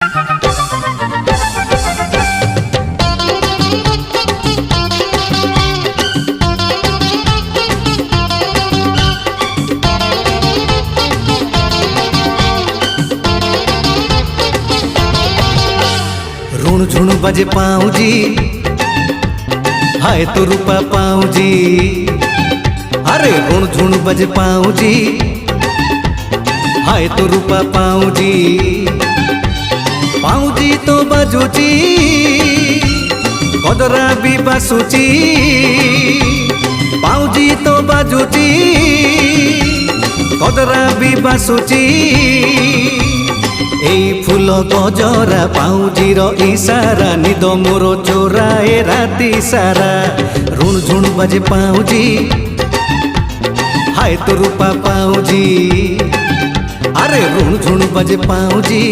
ऋण झुण बजे पाऊँ जी, हाय तो रूपा पाऊँ जी। अरे ऋण झुण बजे पाऊँ जी, हाय तो रूपा पाऊँ जी। पाऊँ जी तो बाजूची, कदरा भी बासूची। पाऊँ जी तो बाजूची, कदरा भी बासूची। এই ফুল গজরা পাউজির ইশারা নিদ মোর চোরায়ে রাতি সারা। ঋণ ঝুণ বাজে পাউজি, হায় তো রূপা পাউজি। আরে ঋণ ঝুণ বাজে পাউজি,